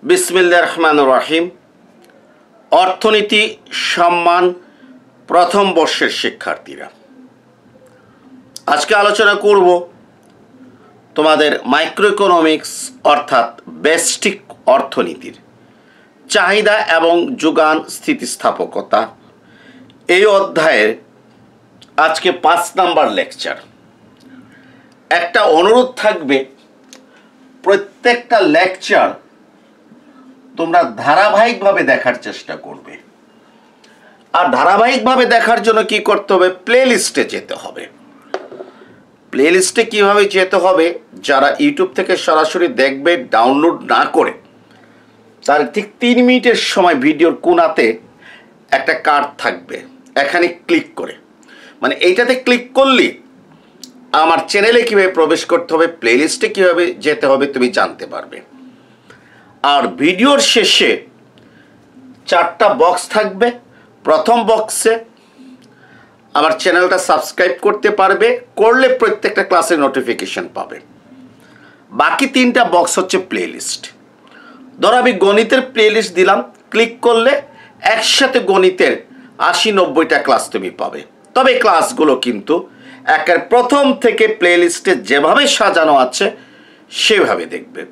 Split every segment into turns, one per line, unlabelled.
বিসমিল্লাহির রহমানির রহিম। অর্থনীতি সম্মান প্রথম বর্ষের শিক্ষার্থীরা, আজকে আলোচনা করব তোমাদের মাইক্রো ইকোনমিক্স অর্থাৎ বেসিক অর্থনীতির চাহিদা এবং যোগান স্থিতিস্থাপকতা। এই অধ্যায়ের আজকে 5 নাম্বার লেকচার। একটা অনুরোধ থাকবে, প্রত্যেকটা লেকচার তোমরা ধারাবাহিকভাবে দেখার চেষ্টা করবে। আর ধারাবাহিকভাবে দেখার জন্য কি করতে হবে? প্লে লিস্টে যেতে হবে। প্লে লিস্টে কীভাবে যেতে হবে? যারা ইউটিউব থেকে সরাসরি দেখবে ডাউনলোড না করে, তার ঠিক 3 মিনিটের সময় ভিডিওর কোণাতে একটা কার্ড থাকবে, এখানে ক্লিক করে, মানে এইটাতে ক্লিক করলে আমার চ্যানেলে কীভাবে প্রবেশ করতে হবে, প্লে লিস্টে কীভাবে যেতে হবে তুমি জানতে পারবে। আর ভিডিওর শেষে 4টা বক্স থাকবে। প্রথম বক্সে আমার চ্যানেলটা সাবস্ক্রাইব করতে পারবে, করলে প্রত্যেকটা ক্লাসের নোটিফিকেশন পাবে। বাকি 3টা বক্স হচ্ছে প্লে লিস্ট। ধরো আমি গণিতের প্লে লিস্ট দিলাম, ক্লিক করলে একসাথে গণিতের 80-90টা ক্লাস তুমি পাবে। তবে ক্লাসগুলো কিন্তু একের প্রথম থেকে প্লে লিস্টে যেভাবে সাজানো আছে সেভাবে দেখবে।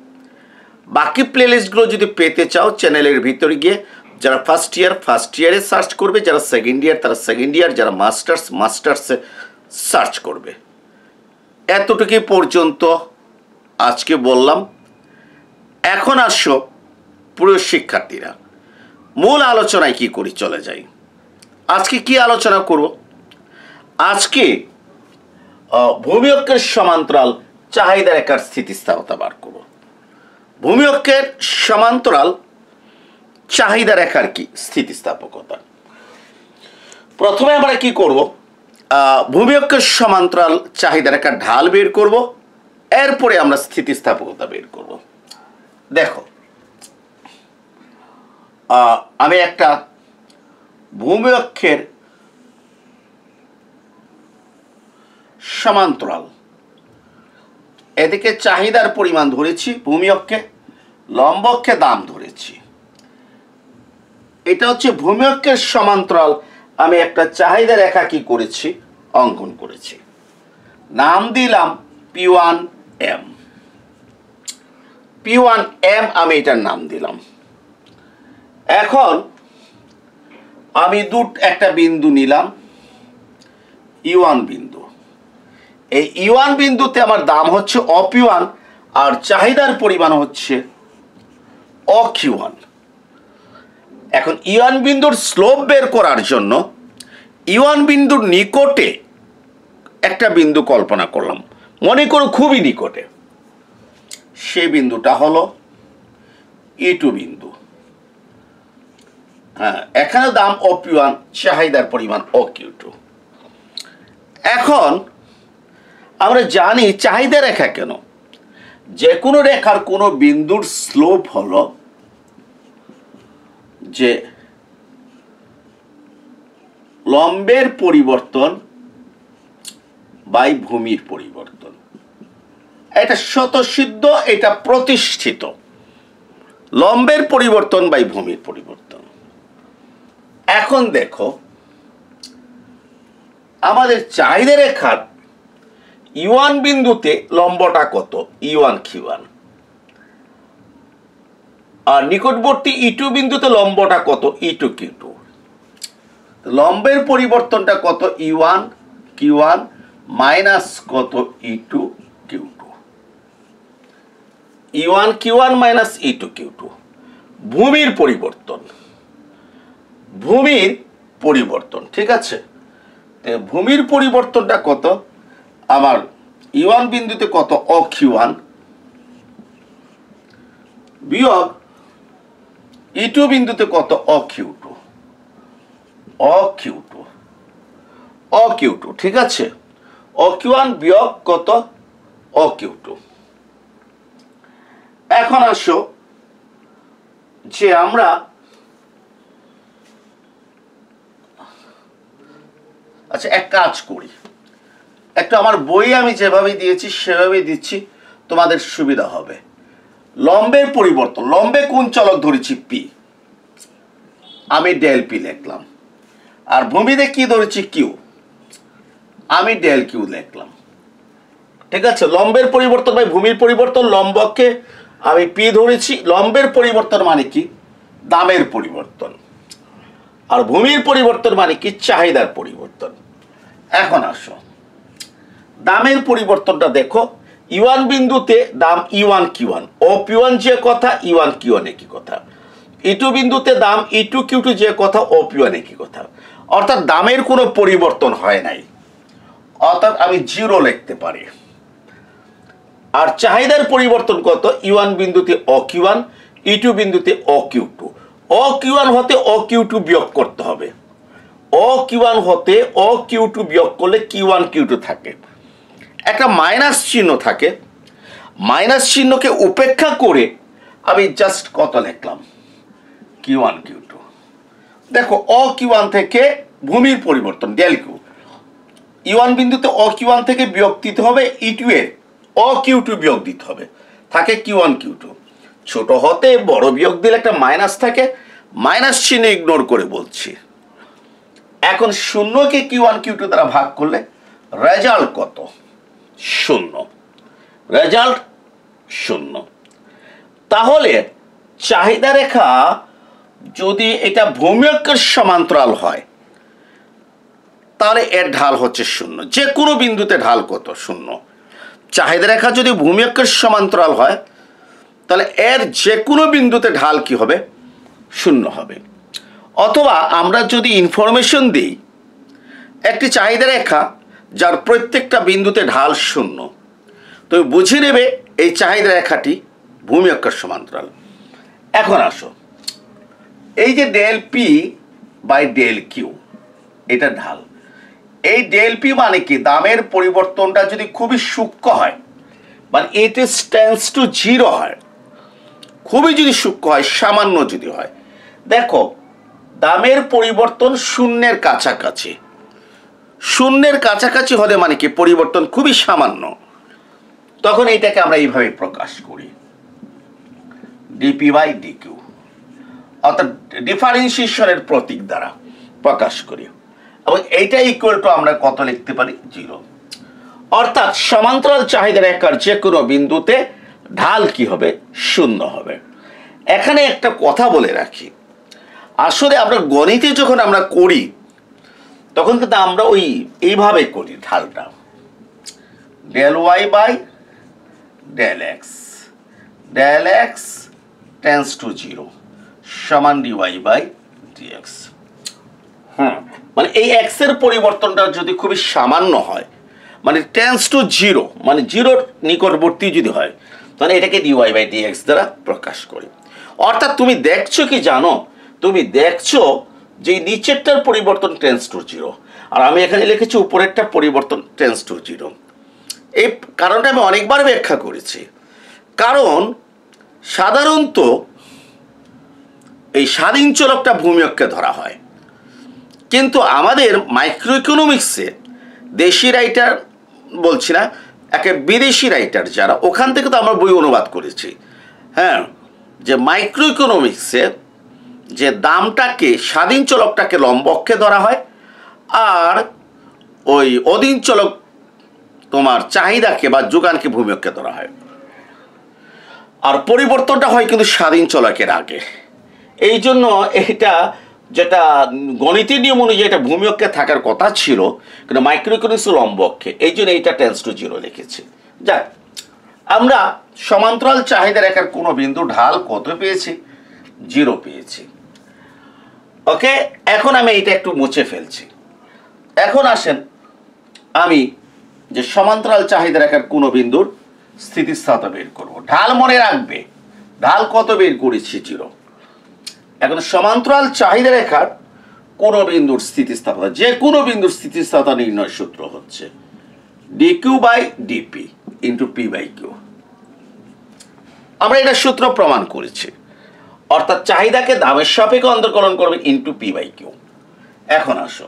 বাকি প্লে লিস্টগুলো যদি পেতে চাও, চ্যানেলের ভিতরে গিয়ে যারা ফার্স্ট ইয়ারে সার্চ করবে, যারা সেকেন্ড ইয়ার তারা সেকেন্ড ইয়ার, যারা মাস্টার্সে সার্চ করবে। এতটুকুই পর্যন্ত আজকে বললাম। এখন আসো প্রিয় শিক্ষার্থীরা, মূল আলোচনায় কি করি চলে যাই। আজকে কি আলোচনা করব? আজকে ভূমি অক্ষের সমান্তরাল চাহিদা রেখার স্থিতিস্থাপকতা বার করব। ভূমি অক্ষের সমান্তরাল চাহিদা রেখার কি স্থিতিস্থাপকতা। প্রথমে আমরা কি করব? ভূমি অক্ষের সমান্তরাল চাহিদা রেখার ঢাল বের করব, এরপরে আমরা স্থিতিস্থাপকতা বের করব। দেখো, আমি একটা ভূমি অক্ষের সমান্তরাল, এদিকে চাহিদার পরিমাণ ধরেছি ভূমি অক্ষে, লম্ব অক্ষে দাম ধরেছি। এটা হচ্ছে ভূমি অক্ষের সমান্তরাল। আমি একটা চাহিদা রেখা কি করেছি? অঙ্কন করেছি। নাম দিলাম P1M। P1M আমি এটার নাম দিলাম। এখন আমি একটা বিন্দু নিলাম, E1 বিন্দু। এই E1 বিন্দুতে আমার দাম হচ্ছে OP1 আর চাহিদার পরিমাণ হচ্ছে OQ1। এখন E1 বিন্দুর স্লোপ বের করার জন্য E1 বিন্দুর নিকটে একটা বিন্দু কল্পনা করলাম, মনে করো খুবই নিকটে। সেই বিন্দুটা হলো E2 বিন্দু। হ্যাঁ, এখানে দাম OP1, চাহিদার পরিমাণ OQ2। এখন আমরা জানি চাহিদা রেখা কেন, যে কোনো রেখার কোনো বিন্দুর স্লোপ হলো যে লম্বের পরিবর্তন বাই ভূমির পরিবর্তন। এটা স্বতঃসিদ্ধ, এটা প্রতিষ্ঠিত, লম্বের পরিবর্তন বাই ভূমির পরিবর্তন। এখন দেখো, আমাদের চাহিদা রেখার E1 বিন্দুতে লম্বটা কত? E1 Q1। আর নিকটবর্তী E2 বিন্দুতে লম্বটা কত? E2 Q2। লম্বের পরিবর্তনটা কত? E1 Q1 মাইনাস কত? E2 Q2। E1 Q1 minus E2 Q2। ভূমির পরিবর্তন, ঠিক আছে। ভূমির পরিবর্তনটা কত? আমার E1 বিন্দুতে কত? OQ1 বিয়োগ E2 বিন্দুতে কত? OQ2, ঠিক আছে। OQ1 বিয়োগ কত? OQ2। এখন আসো যে আমরা এক কাজ করি, একটা আমার বই আমি যেভাবে দিয়েছি সেভাবেই দিচ্ছি, তোমাদের সুবিধা হবে। লম্বের পরিবর্তন, লম্বে কোন চলক ধরেছি পি, আমি ডেল পি লিখলাম। আর ভূমিতে কি ধরেছি কিউ, আমি ডেল কিউ লিখলাম। ঠিক আছে, লম্বের পরিবর্তন ভাই ভূমির পরিবর্তন, লম্বকে আমি পি ধরেছি। লম্বের পরিবর্তন মানে কি, দামের পরিবর্তন। আর ভূমির পরিবর্তন মানে কি, চাহিদার পরিবর্তন। এখন আসো দামের পরিবর্তনটা দেখো, ইউয়ান বিন্দুতে দাম ই1 কিউ1, ও পি1 যে কথা ই1 কিউ1 একই কথা। ই2 বিন্দুতে দাম ই2 কিউ2 যে কথা ও পি1 একই কথা। অর্থাৎ দামের কোনো পরিবর্তন হয় নাই, অর্থাৎ আমি 0 লিখতে পারি। আর চাহিদার পরিবর্তন কত, ই1 বিন্দুতে ও কিউ1, ই2 বিন্দুতে ও কিউ2। ও কিউ1 হতে ও কিউ2 বিয়োগ করতে হবে। ও কিউ1 হতে ও কিউ2 বিয়োগ করলে কিউ1 কিউ2 থাকে, একটা মাইনাস চিহ্ন থাকে। মাইনাস চিহ্নকে উপেক্ষা করে আমি জাস্ট কত লিখলাম, কিউ1 কিউ2। দেখো ও কিউ1 থেকে ভূমির পরিবর্তন ডেল কিউ, ই1 বিন্দুতে ও কিউ1 থেকে বিয়োগ দিতে হবে, ই2 এর ও কিউ2 বিয়োগ দিতে হবে, থাকে কিউ1 কিউ2। ছোট হতে বড় বিয়োগ দিলে একটা মাইনাস থাকে, মাইনাস চিহ্ন ইগনোর করে বলছি। এখন শূন্যকে কিউ1 কিউ2 দ্বারা ভাগ করলে রেজাল্ট কত, 0, রেজাল্ট 0। তাহলে চাহিদা রেখা যদি এটা ভূমি অক্ষের সমান্তরাল হয় তাহলে এর ঢাল হচ্ছে 0। যে কোনো বিন্দুতে ঢাল কত, 0। চাহিদা রেখা যদি ভূমি অক্ষের সমান্তরাল হয় তাহলে এর যে কোনো বিন্দুতে ঢাল কি হবে, 0 হবে। অথবা আমরা যদি ইনফরমেশন দিই একটি চাহিদা রেখা যার প্রত্যেকটা বিন্দুতে ঢাল 0, তো বুঝে নেবে এই চাহিদা রেখাটি ভূমি অক্ষের সমান্তরাল। এখন আসো এই যে del p by del q, এটা ঢাল। এই ডেল পি মানে কি, দামের পরিবর্তনটা যদি খুবই সূক্ষ্ম হয়, মানে ইট ইজ টেন্ডস টু 0 হয়, খুবই যদি সূক্ষ্ম হয়, সামান্য যদি হয়। দেখো দামের পরিবর্তন শূন্যের কাছাকাছি, শূন্যের কাছাকাছি হলে মানে কি পরিবর্তন খুবই সামান্য, তখন এইটাকে আমরা এইভাবে প্রকাশ করি, ডিপি বাই ডিকিউ, অর্থাৎ ডিফারেন্সিয়েশনের প্রতীক দ্বারা প্রকাশ করি। এবং এইটা ইকুয়াল টু আমরা কত লিখতে পারি, 0। অর্থাৎ সমান্তরাল চাহিদা রেখার যে কোনো বিন্দুতে ঢাল কি হবে, 0 হবে। এখানে একটা কথা বলে রাখি, আসলে আমরা গণিতে যখন আমরা করি তখন কিন্তু আমরা এইভাবে করি ঢালটা, del y by del x, del x tends to 0 সমান ডিওয়াই বাই ডিএক্স। মানে এই এক্স এর পরিবর্তনটা যদি খুবই সামান্য হয়, মানে টেন্স টু 0, মানে 0 নিকটবর্তী যদি হয়, তাহলে এটাকে ডিওয়াই বাই ডিএক্স দ্বারা প্রকাশ করি। অর্থাৎ তুমি দেখছো কি জানো, তুমি দেখছো যে নিচেরটার পরিবর্তন টেন্স টু 0, আর আমি এখানে লিখেছি উপরেরটা পরিবর্তন টেন্স টু 0। এই কারণটা আমি অনেকবার ব্যাখ্যা করেছি। কারণ সাধারণত এই স্বাধীন চলকটা ভূমি অক্ষে ধরা হয়, কিন্তু আমাদের মাইক্রো ইকোনমিক্সে দেশি রাইটার বলছি না, একে বিদেশি রাইটার যারা, ওখান থেকে তো আমরা বই অনুবাদ করেছি, হ্যাঁ, যে মাইক্রো ইকোনমিক্সে যে দামটাকে স্বাধীন চলকটাকে লম্ব অক্ষে ধরা হয়, আর ওই অধীন চলক তোমার চাহিদাকে বা যোগানকে ভূমি অক্ষে ধরা হয়। আর পরিবর্তনটা হয় কিন্তু স্বাধীন চলকের আগে। এই জন্য এটা যেটা গণিতের নিয়ম অনুযায়ী এটা ভূমি অক্ষে থাকার কথা ছিল, কিন্তু মাইক্রো ইকোনমিক্স লম্ব অক্ষে, এই জন্য এইটা টেন্স টু 0 লিখেছে। যাক, আমরা সমান্তরাল চাহিদা রেখার কোনো বিন্দু ঢাল কত পেয়েছি, 0 পেয়েছি। ওকে, এখন আমি এইটা একটু মুছে ফেলছি। এখন আসেন আমি যে সমান্তরাল চাহিদা রেখার কোনো বিন্দুর স্থিতিস্থাপকতা বের করব। ঢাল মনে রাখবে, ঢাল কত বের করেছি, 0। এখন সমান্তরাল চাহিদা রেখার কোন বিন্দুর স্থিতিস্থাপকতা, যে কোনো বিন্দুর স্থিতিস্থাপকতা নির্ণয় সূত্র হচ্ছে dq by dp into p by q. আমরা এটা সূত্র প্রমাণ করেছি, অর্থাৎ চাহিদাকে দামের সাপেক্ষে অন্তর্কলন করবে ইন্টু পি বাই কিউ। এখন আসো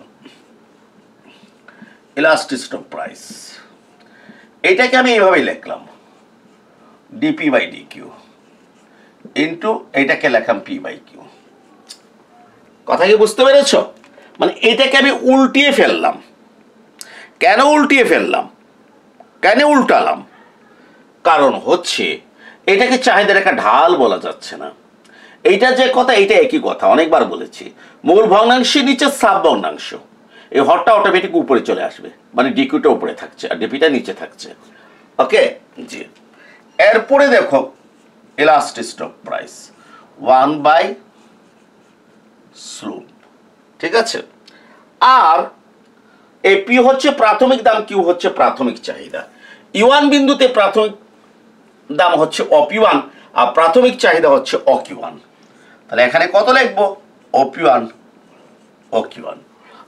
ইলাস্টিসিটি অফ প্রাইস, এটাকে আমি এইভাবেই লিখলাম, ডিপি বাই ডিকিউ। ইন্টু এইটাকে লেখাম পি বাই কিউ। কথা কি বুঝতে পেরেছ? মানে এটাকে আমি উল্টিয়ে ফেললাম। কেন উল্টিয়ে ফেললাম, কেন উল্টালাম? কারণ হচ্ছে এটাকে চাহিদার একটা ঢাল বলা যাচ্ছে না। এইটা যে কথা, এইটা একই কথা, অনেকবার বলেছি। মূল ভগ্নাংশের নিচে সাব ভগ্নাংশ, এই হরটা অটোমেটিক উপরে চলে আসবে, মানে ডিকিউটা উপরে থাকছে আর ডিপিটা নিচে থাকছে। ওকে জি। এরপরে দেখো elastic stock price 1 by slope, ঠিক আছে। আর এই পি হচ্ছে প্রাথমিক দাম, কিউ হচ্ছে প্রাথমিক চাহিদা। ইউয়ান বিন্দুতে প্রাথমিক দাম হচ্ছে অপি1 আর প্রাথমিক চাহিদা হচ্ছে অকিউ1। তাহলে এখানে কত লিখবো? অপি1 অকিউ1।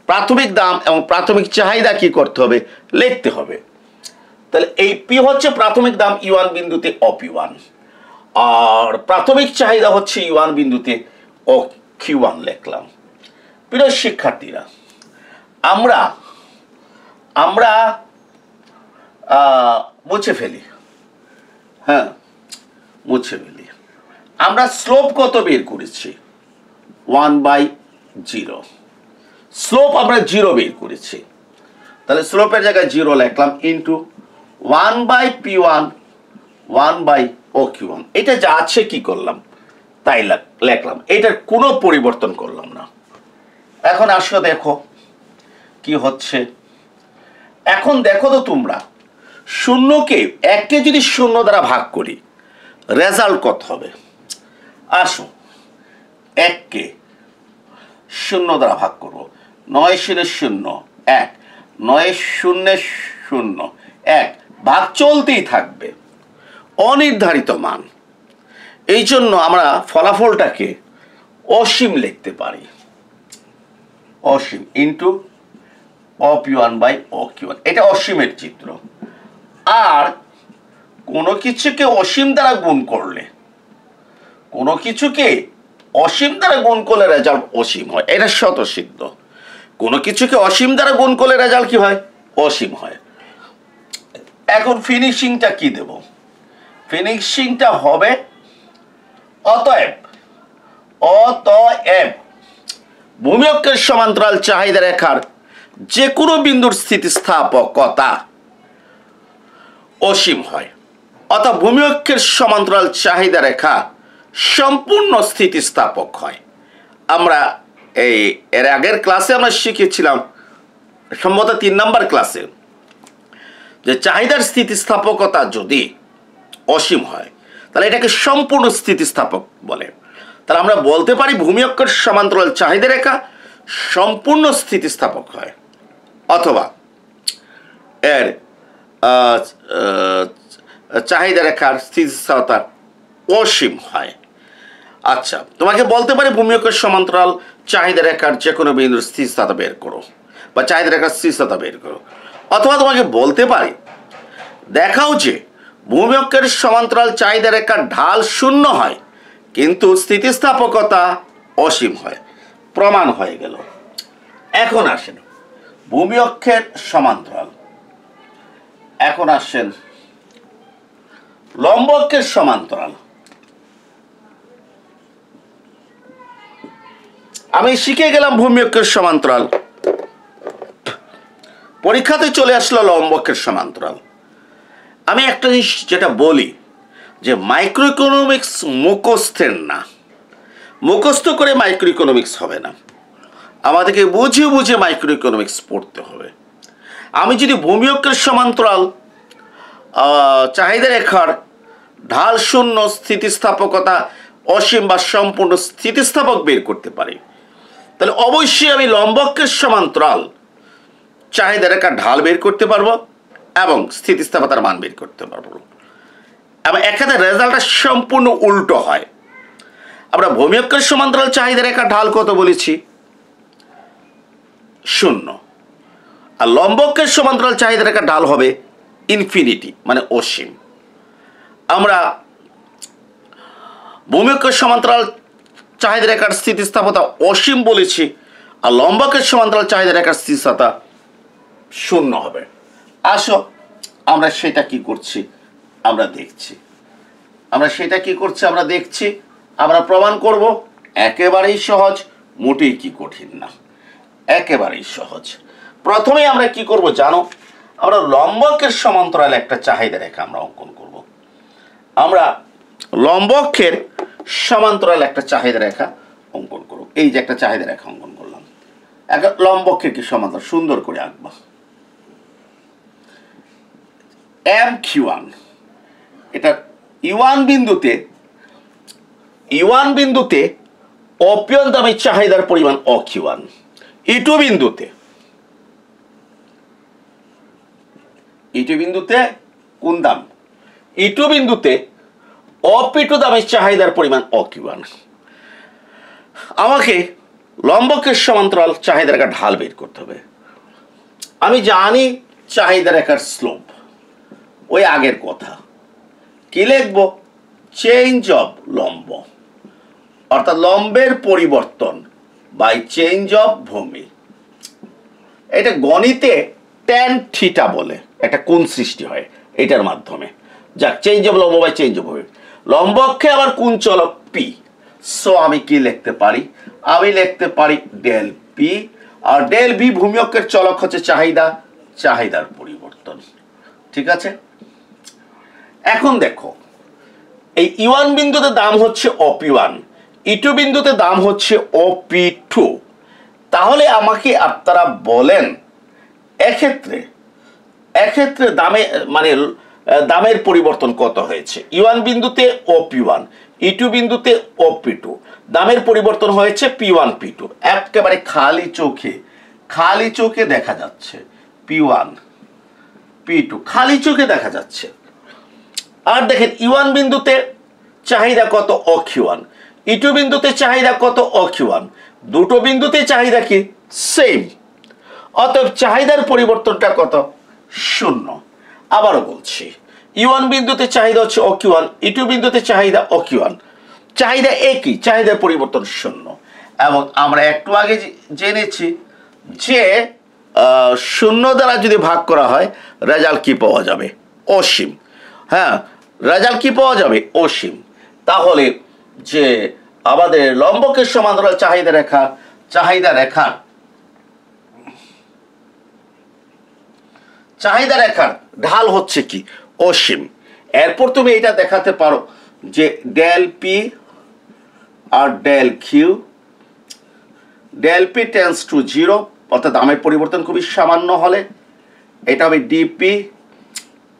প্রাথমিক দাম এবং প্রাথমিক চাহিদা কি করতে হবে? লিখতে হবে। তাহলে এই পি হচ্ছে প্রাথমিক দাম ইউয়ান বিন্দুতে অপি1, আর প্রাথমিক চাহিদা হচ্ছে ইউয়ান বিন্দুতে অকিউ1 লিখলাম। প্রিয় শিক্ষার্থীরা, আমরা আমরা মুছে ফেলি, হ্যাঁ মুছে ফেলি। আমরা স্লোপ কত বের করেছি? 1/0। স্লোপ আমরা 0 বের করেছি, তাহলে স্লোপের জায়গায় 0 লিখলাম ইন্টু 1/P1 1/OQ1। এটা যা আছে কি করলাম তাই লিখলাম, এটার কোনো পরিবর্তন করলাম না। এখন আসো দেখো কি হচ্ছে। এখন দেখো তো তোমরা, শূন্যকে এককে যদি 0 দ্বারা ভাগ করি রেজাল্ট কত হবে? আসো এককে 0 দ্বারা ভাগ করব। 9 0 0 1, 9 0 0 1, ভাগ চলতেই থাকবে, অনির্ধারিত মান। এই জন্য আমরা ফলাফলটাকে অসীম লিখতে পারি, অসীম ইন্টু অপি1 বাই অকিউ1। এটা অসীমের চিত্র। আর কোনো কিছুকে অসীম দ্বারা গুণ করলে, কোনো কিছুকে অসীম দ্বারা গুণ করলে রেজাল্ট অসীম হয়, এটা স্বতঃসিদ্ধ। কোনো কিছুকে অসীম দ্বারা গুণ করলে রেজাল্ট কি হয়? অসীম হয়। এখন ফিনিশিংটা কি দেব? ফিনিশিংটা হবে অতএব ভূমি অক্ষের সমান্তরাল চাহিদা রেখার যে কোনো বিন্দুর স্থিতিস্থাপকতা অসীম হয়, অর্থাৎ ভূমি অক্ষের সমান্তরাল চাহিদা রেখা সম্পূর্ণ স্থিতিস্থাপক হয়। আমরা এর আগের ক্লাসে আমরা শিখেছিলাম, সম্ভবত 3 নম্বর ক্লাসে, যে চাহিদার স্থিতিস্থাপকতা যদি অসীম হয় তাহলে এটাকে সম্পূর্ণ স্থিতিস্থাপক বলে। তাহলে আমরা বলতে পারি ভূমি অক্ষের সমান্তরাল চাহিদা রেখা সম্পূর্ণ স্থিতিস্থাপক হয়, অথবা এর চাহিদা রেখার স্থিতিস্থাপকতা অসীম হয়। আচ্ছা, তোমাকে বলতে পারি ভূমি অক্ষের সমান্তরাল চাহিদা রেখার যে কোনো বিন্দুর স্থিতিস্থাপকতা বের করো, বা চাহিদা রেখার স্থিতিস্থাপকতা বের করো। অথবা তোমাকে বলতে পারি দেখাও যে ভূমি অক্ষের সমান্তরাল চাহিদা রেখার ঢাল 0 হয় কিন্তু স্থিতিস্থাপকতা অসীম হয়। প্রমাণ হয়ে গেল। এখন আসেন ভূমি অক্ষের সমান্তরাল, এখন আসেন লম্ব অক্ষের সমান্তরাল। আমি শিখে গেলাম ভূমি অক্ষের সমান্তরাল, পরীক্ষাতে চলে আসলো লম্ব অক্ষের সমান্তরাল। আমি একটা জিনিস যেটা বলি যে মাইক্রো ইকোনমিক্স মুখস্থের না, মুখস্থ করে মাইক্রো ইকোনমিক্স হবে না, আমাদেরকে বুঝে বুঝে মাইক্রো ইকোনমিক্স পড়তে হবে। আমি যদি ভূমি অক্ষের সমান্তরাল চাহিদা রেখার ঢাল 0 স্থিতিস্থাপকতা অসীম বা সম্পূর্ণ স্থিতিস্থাপক বের করতে পারি, তাহলে অবশ্যই আমি লম্ব অক্ষের সমান্তরাল চাহিদা রেখার ঢাল বের করতে পারবো এবং স্থিতিস্থাপকতার মান বের করতে পারবো। এবং এখানে রেজাল্টটা সম্পূর্ণ উল্টো হয়। আমরা ভূমি অক্ষের সমান্তরাল চাহিদা রেখার ঢাল কত বলেছি? 0। আর লম্ব অক্ষের সমান্তরাল চাহিদা রেখার ঢাল হবে ইনফিনিটি, মানে অসীম। আমরা ভূমি অক্ষের সমান্তরাল চাহিদা রেখার স্থিতিস্থাপকতা অসীম বলেছি, আর লম্ব অক্ষের সমান্তরাল চাহিদা রেখার স্থিতিস্থাপকতা 0 হবে। আসো আমরা সেটা কি করছি আমরা দেখছি। আমরা সেটা কি করছি আমরা দেখছি, আমরা প্রমাণ করব। একেবারেই সহজ, মোটেই কি কঠিন না, একেবারেই সহজ। প্রথমে আমরা কি করব জানো, আমরা লম্বকের সমান্তরাল একটা চাহিদা রেখা আমরা অঙ্কন করব। আমরা লম্বকের সমান্তরাল একটা চাহিদা রেখা অঙ্কন করব। এই যে একটা চাহিদা রেখা অঙ্কন করলাম, একটা লম্বকের কি সমান্তরাল সুন্দর করে আঁকবা। MQ1 এটা E1 বিন্দুতে অপ্যন্তমী চাহিদার পরিমাণ OQ1, E2 বিন্দুতে কোন দাম, E2 বিন্দুতে OP2 দামের চাহিদার পরিমাণ OQ1। আমাকে লম্বকের সমান্তরাল চাহিদা রেখার ঢাল বের করতে হবে। আমি জানি চাহিদা রেখার স্লোপ, ওই আগের কথা। কি লিখব, চেঞ্জ অফ লম্ব, অর্থাৎ লম্বের পরিবর্তন বাই চেঞ্জ অফ ভূমি। এটা গণিতে ট্যান থিটা বলে একটা কোণ সৃষ্টি হয় এটার মাধ্যমে। যাক, চেঞ্জ অফ লম্ব বাই চেঞ্জ অফ ভূমি। লম্বকে আবার কোণ চলক পি, সো আমি কি লিখতে পারি, আমি লিখতে পারি ডেল পি, আর ডেল ভি ভূমি অক্ষের চলক হচ্ছে চাহিদার পরিবর্তন। ঠিক আছে, এখন দেখো এই E1 বিন্দুতে দাম হচ্ছে OP1, E2 বিন্দুতে দাম হচ্ছে OP2। তাহলে আমাকে আপনারা বলেন এক্ষেত্রে দামের পরিবর্তন কত হয়েছে। E1 বিন্দুতে OP1, E2 বিন্দুতে OP2, দামের পরিবর্তন হয়েছে P1 P2। একেবারে খালি চোখে দেখা যাচ্ছে P1 P2, খালি চোখে দেখা যাচ্ছে। আর দেখেন E1 বিন্দুতে চাহিদা কত OQ1, E2 বিন্দুতে চাহিদা কত OQ1, দুটো বিন্দুতে চাহিদা কি সেম, অতএব চাহিদার পরিবর্তনটা কত, 0। আবারও বলছি, E1 বিন্দুতে চাহিদা হচ্ছে OQ1, E2 বিন্দুতে চাহিদা OQ1, চাহিদা একই, চাহিদার পরিবর্তন 0। এবং আমরা একটু আগে জেনেছি যে 0 দ্বারা যদি ভাগ করা হয় রেজাল্ট কি পাওয়া যাবে, অসীম। হ্যাঁ, রেজাল্ট কি পাওয়া যাবে, অসীম। তাহলে যে আমাদের লম্বকের সমান্তরাল চাহিদা রেখার ঢাল হচ্ছে কি, অসীম। এরপর তুমি এটা দেখাতে পারো যে ডেল পি আর del q, del p tends to 0, অর্থাৎ দামের পরিবর্তন খুবই সামান্য হলে এটা হবে ডিপি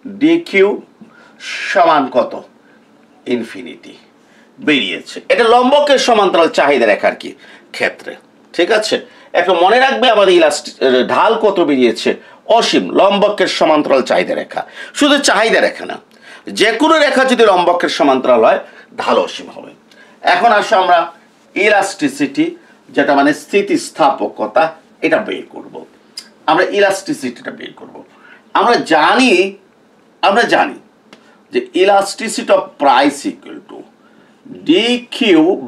ডিকিউ সমান কত, ইনফিনিটি বেরিয়েছে। এটা লম্বকের সমান্তরাল চাহিদা রেখার কি ক্ষেত্রে। ঠিক আছে, একটু মনে রাখবে আমাদের ঢাল কত বেরিয়েছে, অসীম, লম্বকের সমান্তরাল চাহিদা রেখা। শুধু চাহিদা রেখা না, যে কোনো রেখা যদি লম্বকের সমান্তরাল হয় ঢাল অসীম হবে। এখন আসো আমরা ইলাস্টিসিটি, যেটা মানে স্থিতিস্থাপকতা, এটা বের করব। আমরা ইলাস্টিসিটিটা বের করব। আমরা জানি যে elasticity of price equal to dq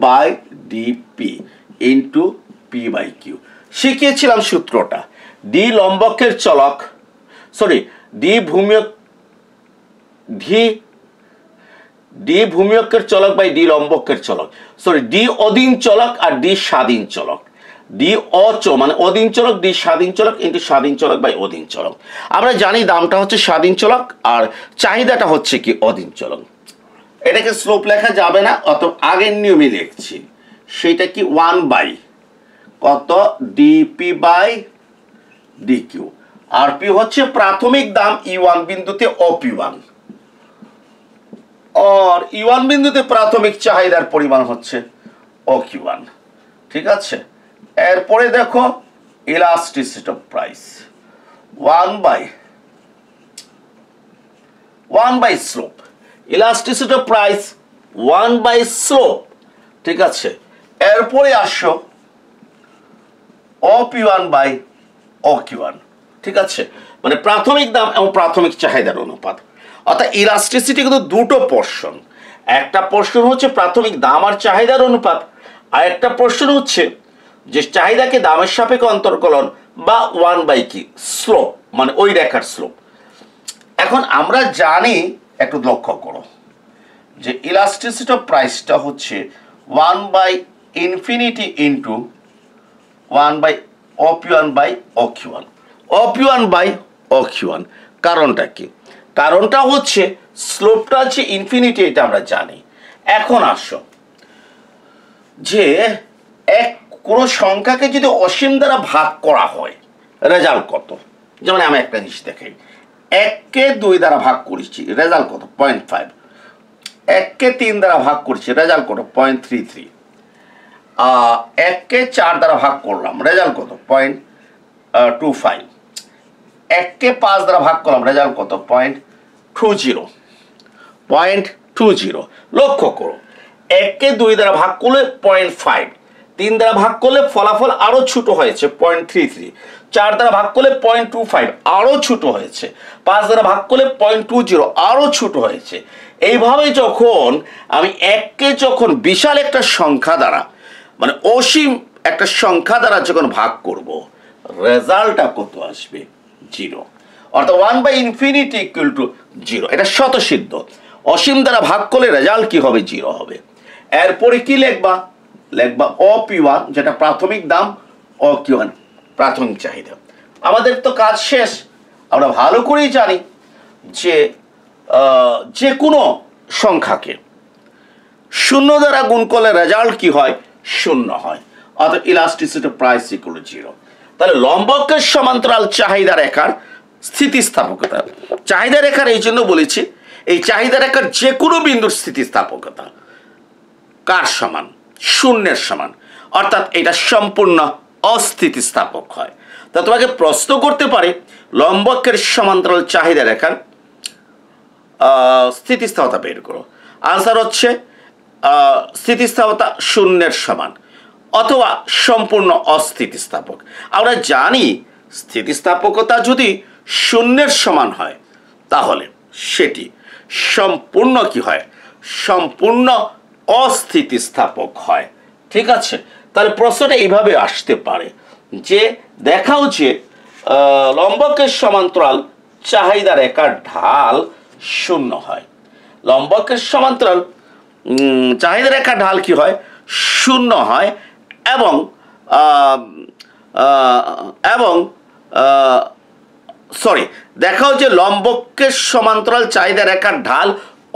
by dp into p by q। শিখিয়েছিলাম সূত্রটা, d লম্বকের চলক, d ভূমিয়কের চলক বাই d লম্বকের চলক, d অধীন চলক আর d স্বাধীন চলক, d মানে অধীন চলক, d স্বাধীন চলক ইন্টু স্বাধীন চলক বাই অধীন চলক। আমরা জানি দামটা হচ্ছে স্বাধীন চলক আর চাহিদাটা হচ্ছে কি অধীন চলক। এটাকে স্লোপ লেখা যাবে না, অত আগের নিয়মে লিখছি। সেটা কি 1 বাই কত, ডিপি বাই ডিকিউ। আর পি হচ্ছে প্রাথমিক দাম E1 বিন্দুতে OP1, আর E1 বিন্দুতে প্রাথমিক চাহিদার পরিমাণ হচ্ছে OQ1। ঠিক আছে, এরপরে দেখো elasticity of price 1 by slope, elasticity of price 1 by slope. ঠিক আছে, এরপরে আসো OP1 বাই OQ1। ঠিক আছে, মানে প্রাথমিক দাম এবং প্রাথমিক চাহিদার অনুপাত। অর্থাৎ ইলাস্টিসিটি কিন্তু দুটো পোর্শন, একটা পোর্শন হচ্ছে প্রাথমিক দাম আর চাহিদার অনুপাত, আর একটা পোর্শন হচ্ছে যে চাহিদাকে দামের সাপেক্ষে অন্তর্কলন বা 1 বাই কি স্লোপ, মানে ওই রেখার স্লোপ। এখন আমরা জানি, একটু লক্ষ্য করো, যে ইলাস্টিসিটি অফ প্রাইসটা হচ্ছে 1/∞ ইন্টু 1/OP1/OQ1, OP1/OQ1। কারণটা কি? কারণটা হচ্ছে স্লোপটা হচ্ছে ইনফিনিটি, এটা আমরা জানি। এখন আসো যে কোনো সংখ্যাকে যদি অসীম দ্বারা ভাগ করা হয় রেজাল্ট কত। যেমন আমি একটা জিনিস দেখাই, 1কে 2 দ্বারা ভাগ করেছি, রেজাল্ট কত? 0.5। 1কে 3 দ্বারা ভাগ করেছি, রেজাল্ট কত? 0.33। 1কে 4 দ্বারা ভাগ করলাম, রেজাল্ট কত? 0.25। 1কে 5 দ্বারা ভাগ করলাম, রেজাল্ট কত? 0.20। লক্ষ্য করো, 1কে 2 দ্বারা ভাগ করলে 0.5, 3 দ্বারা ভাগ করলে ফলাফল আরো ছোট হয়েছে 0.33, 4 দ্বারা ভাগ করলে 0.25 আরো ছোট হয়েছে, 5 দ্বারা ভাগ করলে 0.20 আরো ছোট হয়েছে। এইভাবে যখন আমি 1কে যখন বিশাল একটা সংখ্যা দ্বারা, মানে অসীম একটা সংখ্যা দ্বারা যখন ভাগ করব, রেজাল্টটা কত আসবে? 0। অর্থাৎ 1/∞ = 0। এটা স্বতঃসিদ্ধ। অসীম দ্বারা ভাগ করলে রেজাল্ট কি হবে? 0 হবে। এরপরে কি লিখবা? লিখবা OP1 যেটা প্রাথমিক দাম, OQ1 প্রাথমিক চাহিদা। আমাদের তো কাজ শেষ। আমরা ভালো করেই জানি যে কোনো সংখ্যাকে 0 দ্বারা গুণ করলে রেজাল্ট কি হয়? 0 হয়। অর্থাৎ ইলাস্টিসিটি প্রাইস = 0। তাহলে লম্বকের সমান্তরাল চাহিদা রেখার স্থিতিস্থাপকতা, চাহিদা রেখার এই জন্য বলেছি, এই চাহিদা রেখার যে কোনো বিন্দুর স্থিতিস্থাপকতা কার সমান? 0-এর সমান। অর্থাৎ এটা সম্পূর্ণ অস্থিতিস্থাপক হয়। তা তোমাকে প্রশ্ন করতে পারে লম্বকের সমান্তরাল চাহিদা রেখার স্থিতিস্থাপকতা বের করো। আনসার হচ্ছে স্থিতিস্থাপকতা 0-এর সমান অথবা সম্পূর্ণ অস্থিতিস্থাপক। আমরা জানি স্থিতিস্থাপকতা যদি 0-এর সমান হয় তাহলে সেটি সম্পূর্ণ কি হয়? সম্পূর্ণ অস্থিতিস্থাপক হয়। ঠিক আছে? তাহলে প্রশ্নটা এইভাবে আসতে পারে যে দেখাও যে লম্বকের সমান্তরাল চাহিদা রেখার ঢাল 0 হয়। লম্বকের সমান্তরাল চাহিদা রেখার ঢাল কি হয়? 0 হয়। এবং দেখাও যে লম্বকের সমান্তরাল চাহিদা রেখার ঢাল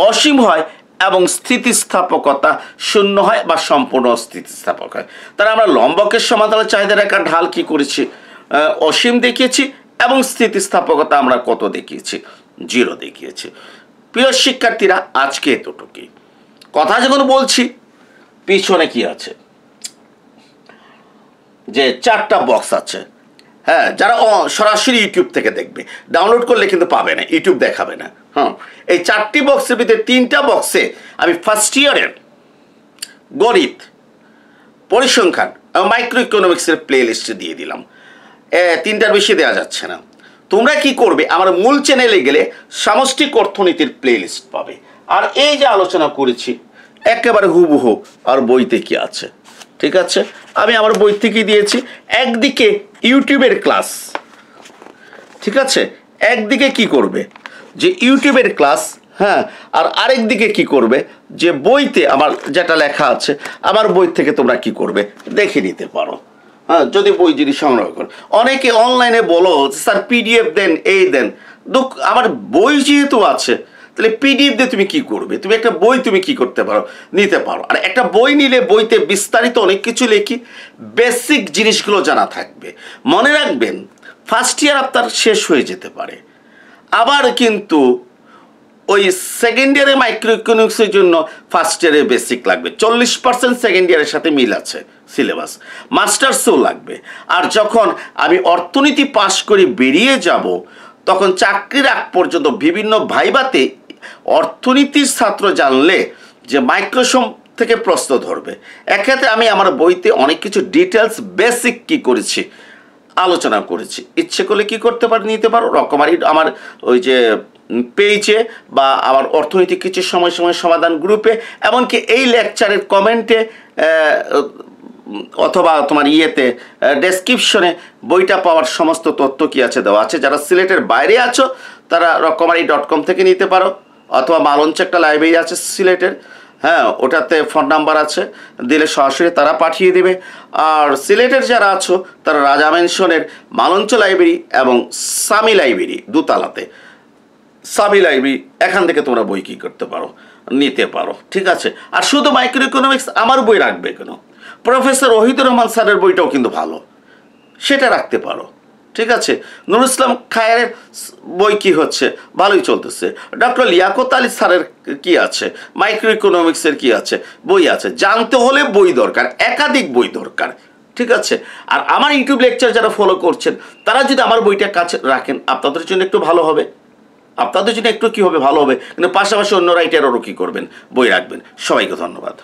অসীম হয় এবং স্থিতিস্থাপকতা 0 হয় বা সম্পূর্ণ স্থিতিস্থাপক হয়। তাহলে আমরা লম্বকের সমান্তরাল চাহিদা রেখার ঢাল কি করেছি? অসীম দেখিয়েছি এবং স্থিতিস্থাপকতা আমরা কত দেখিয়েছি? 0 দেখিয়েছি। প্রিয় শিক্ষার্থীরা, আজকে এতটুকুই। কথা যখন বলছি, পিছনে কি আছে? যে 4টা বক্স আছে। হ্যাঁ, যারা সরাসরি ইউটিউব থেকে দেখবে, ডাউনলোড করলে কিন্তু পাবে না, ইউটিউব দেখাবে না। হ্যাঁ, এই 4টি বক্সের ভিতরে 3টা বক্সে আমি ফার্স্ট ইয়ারের গণিত, পরিসংখ্যান এবং মাইক্রো ইকোনমিক্সের প্লে লিস্টে দিয়ে দিলাম। 3টার বেশি দেওয়া যাচ্ছে না। তোমরা কি করবে? আমার মূল চ্যানেলে গেলে সামষ্টিক অর্থনীতির প্লে লিস্ট পাবে। আর এই যে আলোচনা করেছি একেবারে হুবহু আর বইতে কি আছে। ঠিক আছে? আমি আমার বই থেকে দিয়েছি। একদিকে ইউটিউবের ক্লাস, ঠিক আছে, একদিকে কি করবে যে ইউটিউবের ক্লাস, হ্যাঁ, আর আরেক দিকে কি করবে যে বইতে আমার যেটা লেখা আছে, আমার বই থেকে তোমরা কি করবে দেখে নিতে পারো। হ্যাঁ, যদি বই যদি সংগ্রহ করো। অনেকে অনলাইনে বলো স্যার পিডিএফ দেন, এই দেন। আমার বই যেহেতু আছে, তাহলে পিডিএফ দিয়ে তুমি কি করবে? তুমি একটা বই তুমি কি করতে পারো? নিতে পারো। আর একটা বই নিলে বইতে বিস্তারিত অনেক কিছু লিখি, বেসিক জিনিসগুলো জানা থাকবে। মনে রাখবেন, ফার্স্ট ইয়ার আপনার শেষ হয়ে যেতে পারে, আবার কিন্তু ওই সেকেন্ড ইয়ারে মাইক্রো ইকোনমিক্সের জন্য ফার্স্ট ইয়ারে বেসিক লাগবে। 40% সেকেন্ড ইয়ারের সাথে মিল আছে সিলেবাস। মাস্টার্সও লাগবে। আর যখন আমি অর্থনীতি পাশ করে বেরিয়ে যাব, তখন চাকরির আগ পর্যন্ত বিভিন্ন ভাইবাতে অর্থনীতির ছাত্র জানলে যে মাইক্রোসম থেকে প্রশ্ন ধরবে। এক্ষেত্রে আমি আমার বইতে অনেক কিছু ডিটেলস বেসিক কি করেছি আলোচনা করেছি। ইচ্ছে করলে কি করতে পারো, নিতে পারো। রকমারি আমার ওই যে পেজে বা আমার অর্থনৈতিক কিছু সময় সমাধান গ্রুপে, এমনকি এই লেকচারের কমেন্টে অথবা তোমার ইয়েতে ডেসক্রিপশনে বইটা পাওয়ার সমস্ত তথ্য কি আছে দেওয়া আছে। যারা সিলেটের বাইরে আছো তারা রকমারি.com থেকে নিতে পারো, অথবা মালঞ্চে একটা লাইব্রেরি আছে সিলেটের, হ্যাঁ ওটাতে ফোন নাম্বার আছে, দিলে সরাসরি তারা পাঠিয়ে দেবে। আর সিলেটের যারা আছো তারা রাজা ম্যানশনের মালঞ্চ লাইব্রেরি এবং সামি লাইব্রেরি দোতলাতে, সামি লাইব্রেরি এখান থেকে তোমরা বই কী করতে পারো, নিতে পারো, ঠিক আছে। আর শুধু মাইক্রো ইকোনমিক্স আমার বই রাখবে কেন, প্রফেসর ওহিদুর রহমান স্যারের বইটাও কিন্তু ভালো, সেটা রাখতে পারো, ঠিক আছে। নুরুল ইসলাম খায়ের বই কি হচ্ছে, ভালোই চলতেছে। ডক্টর লিয়াকত আলী স্যারের কি আছে, মাইক্রো ইকোনমিক্সের কি আছে, বই আছে। জানতে হলে বই দরকার, একাধিক বই দরকার, ঠিক আছে। আর আমার ইউটিউব লেকচার যারা ফলো করছেন তারা যদি আমার বইটা কাছে রাখেন আপনাদের জন্য একটু ভালো হবে, আপনাদের জন্য একটু কী হবে, ভালো হবে, কিন্তু পাশাপাশি অন্য রাইটারও কী করবেন, বই রাখবেন। সবাইকে ধন্যবাদ।